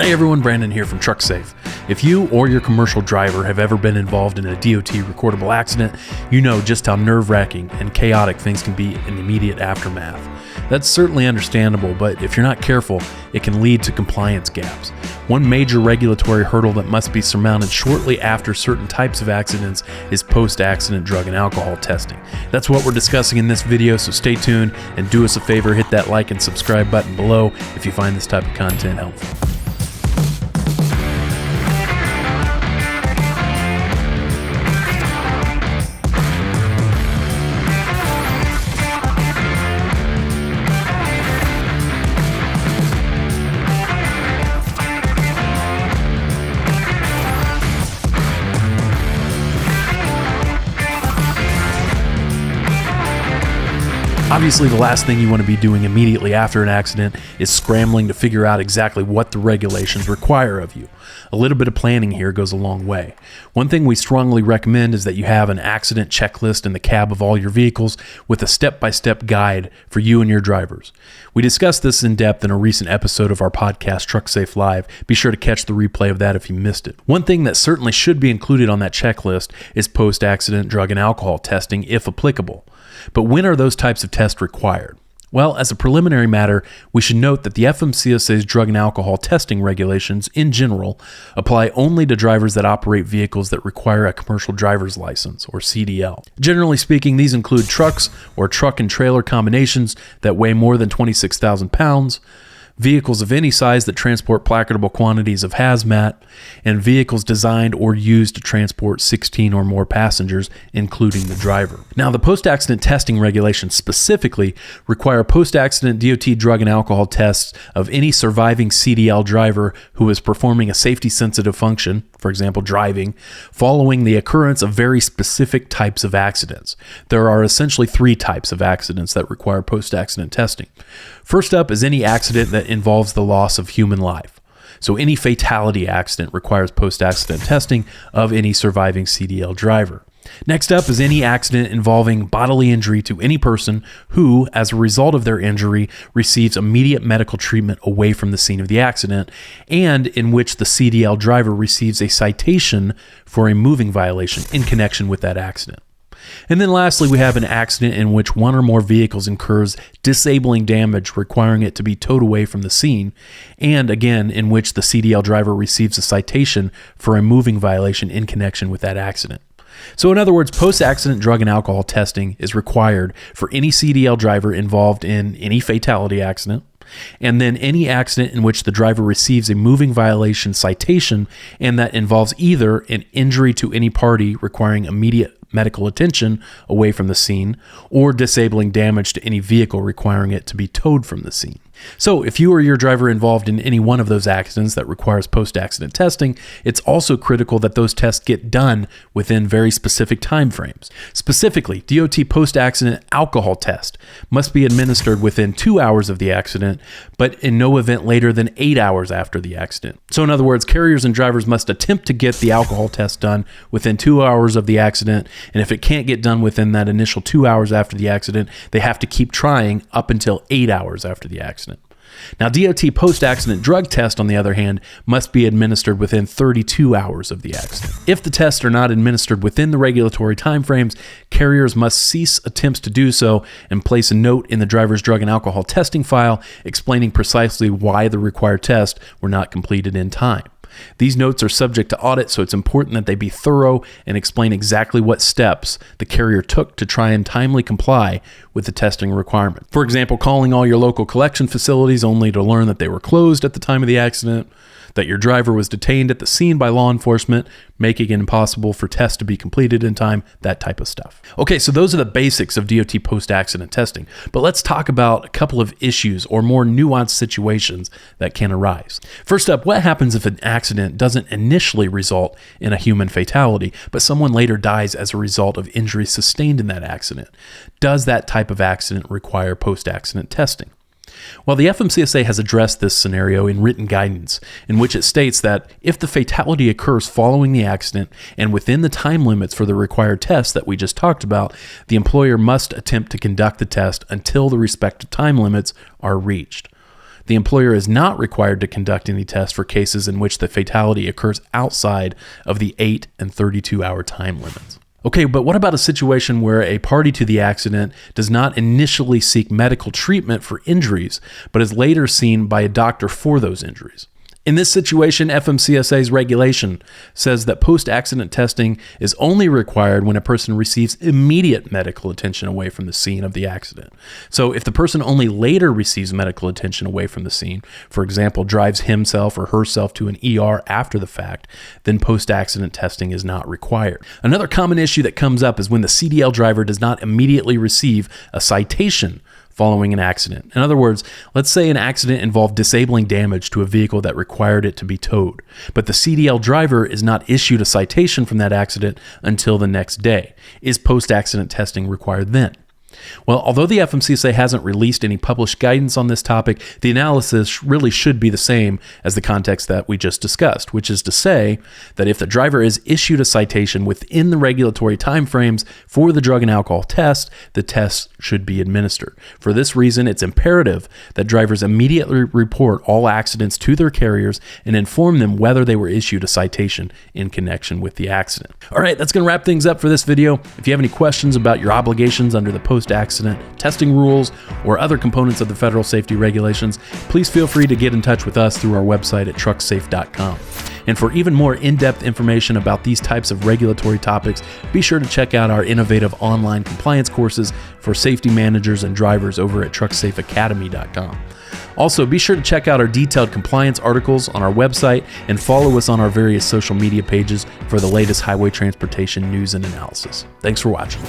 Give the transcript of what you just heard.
Hey everyone, Brandon here from TruckSafe. If you or your commercial driver have ever been involved in a DOT recordable accident, you know just how nerve-wracking and chaotic things can be in the immediate aftermath. That's certainly understandable, but if you're not careful, it can lead to compliance gaps. One major regulatory hurdle that must be surmounted shortly after certain types of accidents is post-accident drug and alcohol testing. That's what we're discussing in this video, so stay tuned and do us a favor, hit that like and subscribe button below if you find this type of content helpful. Obviously, the last thing you want to be doing immediately after an accident is scrambling to figure out exactly what the regulations require of you. A little bit of planning here goes a long way. One thing we strongly recommend is that you have an accident checklist in the cab of all your vehicles with a step-by-step guide for you and your drivers. We discussed this in depth in a recent episode of our podcast, TruckSafe Live. Be sure to catch the replay of that if you missed it. One thing that certainly should be included on that checklist is post-accident drug and alcohol testing, if applicable. But when are those types of tests required? Well, as a preliminary matter, we should note that the FMCSA's drug and alcohol testing regulations, in general, apply only to drivers that operate vehicles that require a commercial driver's license, or CDL. Generally speaking, these include trucks or truck and trailer combinations that weigh more than 26,000 pounds, vehicles of any size that transport placardable quantities of hazmat, and vehicles designed or used to transport 16 or more passengers, including the driver. Now, the post-accident testing regulations specifically require post-accident DOT drug and alcohol tests of any surviving CDL driver who is performing a safety-sensitive function, for example, driving, following the occurrence of very specific types of accidents. There are essentially three types of accidents that require post-accident testing. First up is any accident that involves the loss of human life. So any fatality accident requires post-accident testing of any surviving CDL driver. Next up is any accident involving bodily injury to any person who, as a result of their injury, receives immediate medical treatment away from the scene of the accident, and in which the CDL driver receives a citation for a moving violation in connection with that accident. And then lastly, we have an accident in which one or more vehicles incurs disabling damage requiring it to be towed away from the scene, and again, in which the CDL driver receives a citation for a moving violation in connection with that accident. So in other words, post-accident drug and alcohol testing is required for any CDL driver involved in any fatality accident, and then any accident in which the driver receives a moving violation citation and that involves either an injury to any party requiring immediate medical attention away from the scene or disabling damage to any vehicle requiring it to be towed from the scene. So if you or your driver involved in any one of those accidents that requires post-accident testing, it's also critical that those tests get done within very specific time frames. Specifically, DOT post-accident alcohol test must be administered within 2 hours of the accident, but in no event later than 8 hours after the accident. So in other words, carriers and drivers must attempt to get the alcohol test done within 2 hours of the accident, and if it can't get done within that initial 2 hours after the accident, they have to keep trying up until 8 hours after the accident. Now, DOT post-accident drug test, on the other hand, must be administered within 32 hours of the accident. If the tests are not administered within the regulatory timeframes, carriers must cease attempts to do so and place a note in the driver's drug and alcohol testing file explaining precisely why the required tests were not completed in time. These notes are subject to audit, so it's important that they be thorough and explain exactly what steps the carrier took to try and timely comply with the testing requirement. For example, calling all your local collection facilities only to learn that they were closed at the time of the accident, that your driver was detained at the scene by law enforcement, making it impossible for tests to be completed in time, that type of stuff. Okay, so those are the basics of DOT post-accident testing, but let's talk about a couple of issues or more nuanced situations that can arise. First up, what happens if an accident doesn't initially result in a human fatality, but someone later dies as a result of injuries sustained in that accident? Does that type of accident require post-accident testing? Well, the FMCSA has addressed this scenario in written guidance, in which it states that if the fatality occurs following the accident and within the time limits for the required test that we just talked about, the employer must attempt to conduct the test until the respective time limits are reached. The employer is not required to conduct any tests for cases in which the fatality occurs outside of the 8 and 32-hour time limits. Okay, but what about a situation where a party to the accident does not initially seek medical treatment for injuries, but is later seen by a doctor for those injuries? In this situation, FMCSA's regulation says that post-accident testing is only required when a person receives immediate medical attention away from the scene of the accident. So if the person only later receives medical attention away from the scene, for example, drives himself or herself to an ER after the fact, then post-accident testing is not required. Another common issue that comes up is when the CDL driver does not immediately receive a citation following an accident. In other words, let's say an accident involved disabling damage to a vehicle that required it to be towed, but the CDL driver is not issued a citation from that accident until the next day. Is post-accident testing required then? Well, although the FMCSA hasn't released any published guidance on this topic, the analysis really should be the same as the context that we just discussed, which is to say that if the driver is issued a citation within the regulatory timeframes for the drug and alcohol test, the test should be administered. For this reason, it's imperative that drivers immediately report all accidents to their carriers and inform them whether they were issued a citation in connection with the accident. All right, that's going to wrap things up for this video. If you have any questions about your obligations under the post-accident testing rules or other components of the federal safety regulations, please feel free to get in touch with us through our website at trucksafe.com. And for even more in-depth information about these types of regulatory topics, be sure to check out our innovative online compliance courses for safety managers and drivers over at trucksafeacademy.com. Also, be sure to check out our detailed compliance articles on our website and follow us on our various social media pages for the latest highway transportation news and analysis. Thanks for watching.